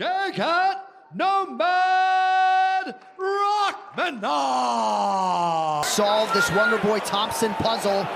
Shavkat Rakhmonov! Solve this Wonder Boy Thompson puzzle.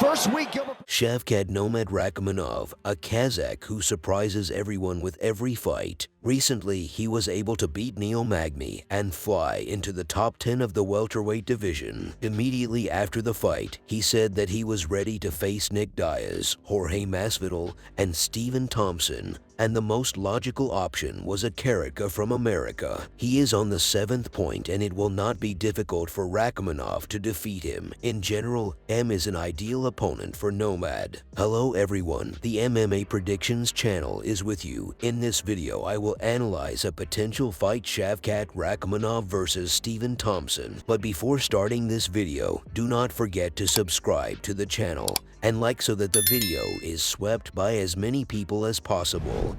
First week, Gilbert. Shavkat Rakhmonov, a Kazakh who surprises everyone with every fight. Recently, he was able to beat Neil Magny and fly into the top 10 of the welterweight division. Immediately after the fight, he said that he was ready to face Nick Diaz, Jorge Masvidal, and Stephen Thompson, and the most logical option was a character from America. He is on the 7th point, and it will not be difficult for Rakhmonov to defeat him. In general, M is an ideal opponent for Nomad. Hello everyone, the MMA Predictions channel is with you. In this video, I will analyze a potential fight Shavkat Rakhmonov versus Stephen Thompson. But before starting this video, do not forget to subscribe to the channel and like so that the video is swept by as many people as possible.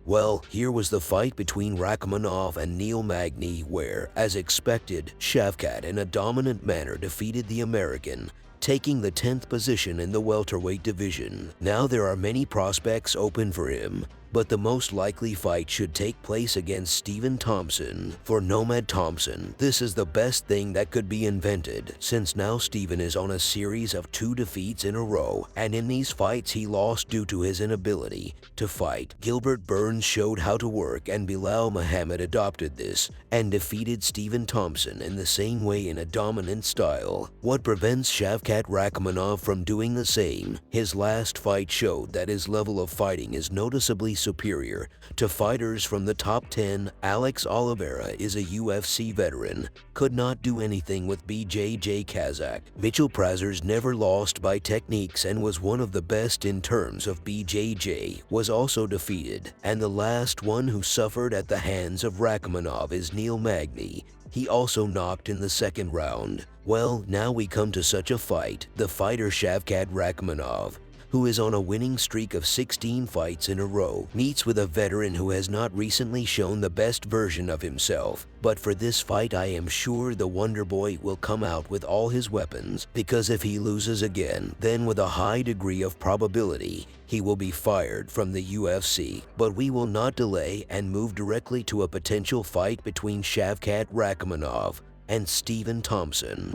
Well, here was the fight between Rakhmonov and Neil Magny where, as expected, Shavkat in a dominant manner defeated the American, taking the 10th position in the welterweight division. Now there are many prospects open for him, but the most likely fight should take place against Stephen Thompson. For Nomad Thompson, this is the best thing that could be invented, since now Stephen is on a series of 2 defeats in a row, and in these fights he lost due to his inability to fight. Gilbert Burns showed how to work, and Bilal Muhammad adopted this and defeated Stephen Thompson in the same way in a dominant style. What prevents Shavkat Rakhmonov from doing the same? His last fight showed that his level of fighting is noticeably superior to fighters from the top 10. Alex Oliveira is a UFC veteran, could not do anything with BJJ Kazakh. Mitchell Prazers never lost by techniques and was one of the best in terms of BJJ, was also defeated. And the last one who suffered at the hands of Rakhmonov is Neil Magny. He also knocked in the 2nd round. Well, now we come to such a fight, the fighter Shavkat Rakhmonov, who is on a winning streak of 16 fights in a row, meets with a veteran who has not recently shown the best version of himself. But for this fight, I am sure the Wonder Boy will come out with all his weapons, because if he loses again, then with a high degree of probability, he will be fired from the UFC. But we will not delay and move directly to a potential fight between Shavkat Rakhmonov and Stephen Thompson.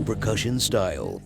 Percussion style.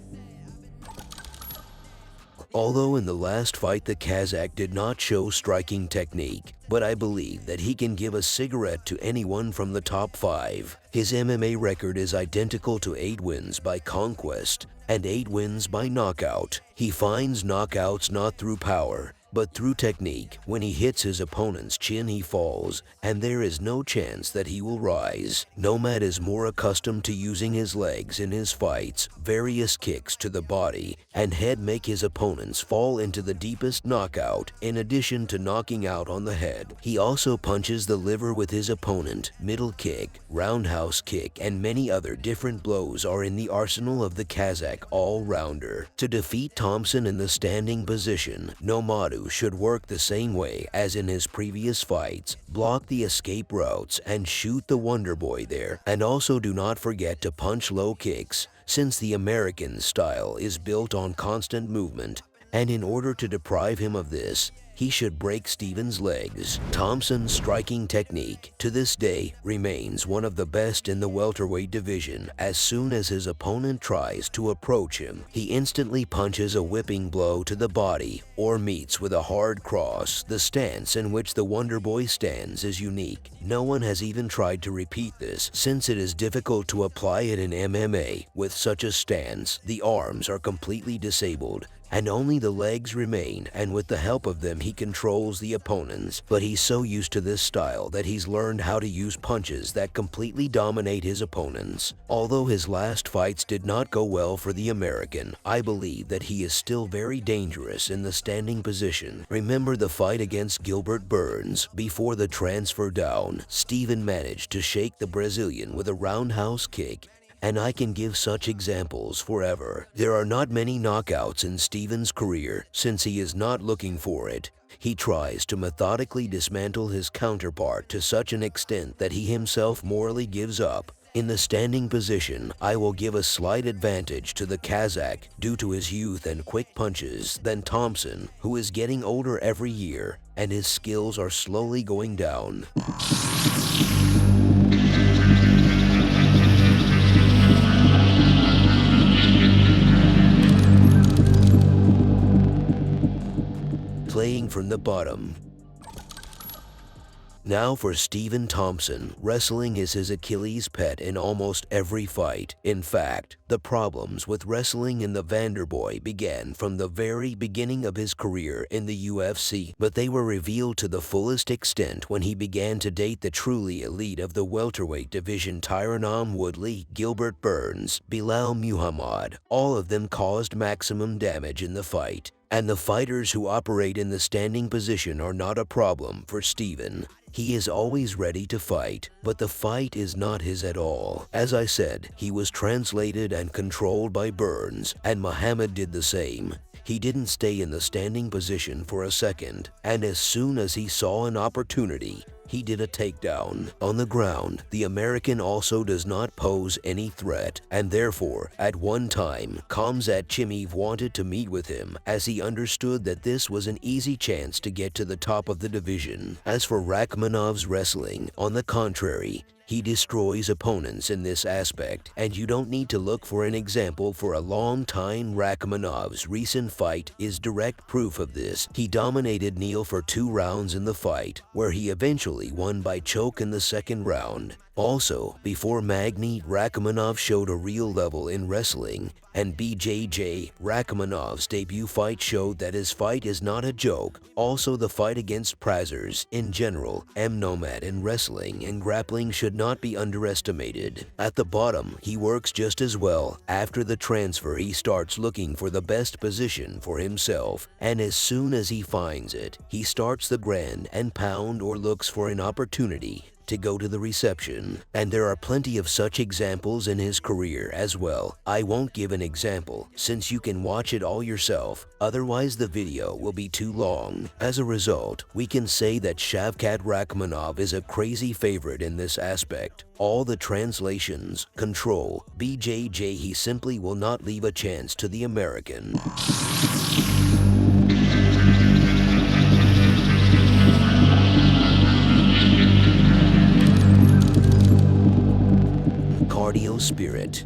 Although in the last fight the Kazakh did not show striking technique, but I believe that he can give a cigarette to anyone from the top 5. His MMA record is identical to 8 wins by conquest and 8 wins by knockout. He finds knockouts not through power, but through technique. When he hits his opponent's chin, he falls, and there is no chance that he will rise. Nomad is more accustomed to using his legs in his fights. Various kicks to the body and head make his opponents fall into the deepest knockout, in addition to knocking out on the head. He also punches the liver with his opponent. Middle kick, roundhouse kick, and many other different blows are in the arsenal of the Kazakh all-rounder. To defeat Thompson in the standing position, Nomad should work the same way as in his previous fights, block the escape routes and shoot the Wonder Boy there. And also do not forget to punch low kicks, since the American style is built on constant movement, and in order to deprive him of this, he should break Stephen's legs. Thompson's striking technique, to this day, remains one of the best in the welterweight division. As soon as his opponent tries to approach him, he instantly punches a whipping blow to the body or meets with a hard cross. The stance in which the Wonder Boy stands is unique. No one has even tried to repeat this, since it is difficult to apply it in MMA. With such a stance, the arms are completely disabled, and only the legs remain, and with the help of them he controls the opponents. But he's so used to this style that he's learned how to use punches that completely dominate his opponents. Although his last fights did not go well for the American, I believe that he is still very dangerous in the standing position. Remember the fight against Gilbert Burns? Before the transfer down, Stephen managed to shake the Brazilian with a roundhouse kick, and I can give such examples forever. There are not many knockouts in Stephen's career, since he is not looking for it. He tries to methodically dismantle his counterpart to such an extent that he himself morally gives up. In the standing position, I will give a slight advantage to the Kazakh due to his youth and quick punches than Thompson, who is getting older every year and his skills are slowly going down. Playing from the bottom. Now for Stephen Thompson, wrestling is his Achilles pet in almost every fight. In fact, the problems with wrestling in the Vanderboy began from the very beginning of his career in the UFC, but they were revealed to the fullest extent when he began to date the truly elite of the welterweight division Tyron Woodley, Gilbert Burns, Bilal Muhammad. All of them caused maximum damage in the fight. And the fighters who operate in the standing position are not a problem for Stephen. He is always ready to fight, but the fight is not his at all. As I said, he was translated and controlled by Burns, and Muhammad did the same. He didn't stay in the standing position for a second, and as soon as he saw an opportunity, he did a takedown. On the ground, the American also does not pose any threat, and therefore, at one time, Khamzat Chimaev wanted to meet with him as he understood that this was an easy chance to get to the top of the division. As for Rakhmonov's wrestling, on the contrary, he destroys opponents in this aspect, and you don't need to look for an example for a long time. Rakhmonov's recent fight is direct proof of this. He dominated Neil for 2 rounds in the fight, where he eventually won by choke in the second round. Also, before Magny, Rakhmonov showed a real level in wrestling, and BJJ, Rakhmonov's debut fight showed that his fight is not a joke. Also, the fight against Prazers, in general, Nomad in wrestling and grappling should not be underestimated. At the bottom, he works just as well. After the transfer, he starts looking for the best position for himself, and as soon as he finds it, he starts the grand and pound or looks for an opportunity to go to the reception, and there are plenty of such examples in his career as well. I won't give an example since you can watch it all yourself, otherwise the video will be too long. As a result, we can say that Shavkat Rakhmonov is a crazy favorite in this aspect. All the translations, control, BJJ, he simply will not leave a chance to the American. Cardio spirit.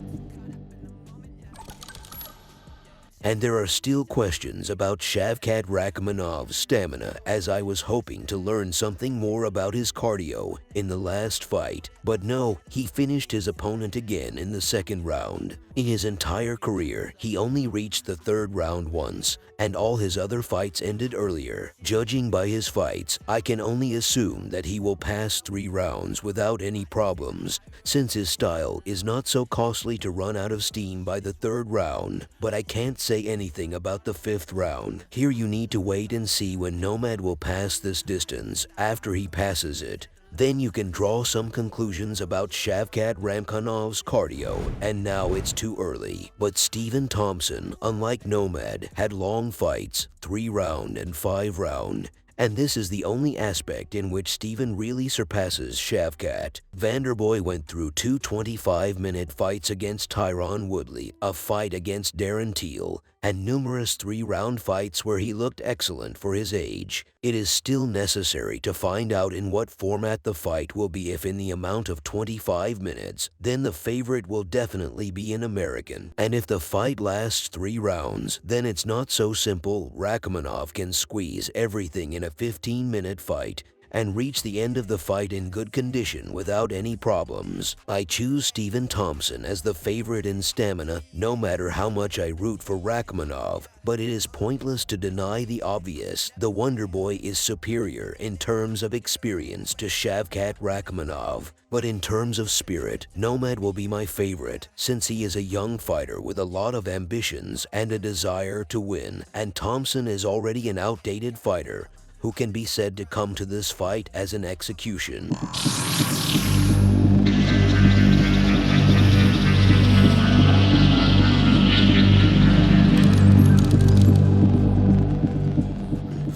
And there are still questions about Shavkat Rakhmonov's stamina, as I was hoping to learn something more about his cardio in the last fight. But no, he finished his opponent again in the second round. In his entire career, he only reached the third round once, and all his other fights ended earlier. Judging by his fights, I can only assume that he will pass 3 rounds without any problems, since his style is not so costly to run out of steam by the 3rd round. But I can't say anything about the 5th round. Here you need to wait and see when Nomad will pass this distance. After he passes it, then you can draw some conclusions about Shavkat Rakhmonov's cardio, and now it's too early. But Stephen Thompson, unlike Nomad, had long fights, 3 round and 5 round. And this is the only aspect in which Stephen really surpasses Shavkat. Vanderboy went through 2 25-minute fights against Tyron Woodley, a fight against Darren Till, and numerous 3-round fights where he looked excellent for his age. It is still necessary to find out in what format the fight will be. If in the amount of 25 minutes, then the favorite will definitely be an American. And if the fight lasts 3 rounds, then it's not so simple. Rakhmonov can squeeze everything in a 15-minute fight and reach the end of the fight in good condition without any problems. I choose Stephen Thompson as the favorite in stamina, no matter how much I root for Rakhmonov, but it is pointless to deny the obvious. The Wonderboy is superior in terms of experience to Shavkat Rakhmonov, but in terms of spirit, Nomad will be my favorite, since he is a young fighter with a lot of ambitions and a desire to win, and Thompson is already an outdated fighter who can be said to come to this fight as an execution.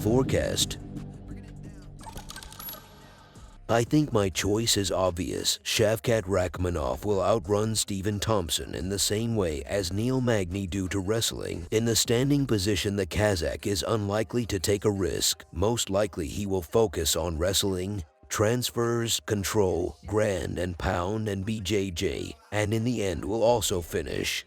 Forecast. I think my choice is obvious. Shavkat Rakhmonov will outrun Stephen Thompson in the same way as Neil Magny due to wrestling. In the standing position, the Kazakh is unlikely to take a risk. Most likely he will focus on wrestling, transfers, control, grand and pound and BJJ, and in the end will also finish.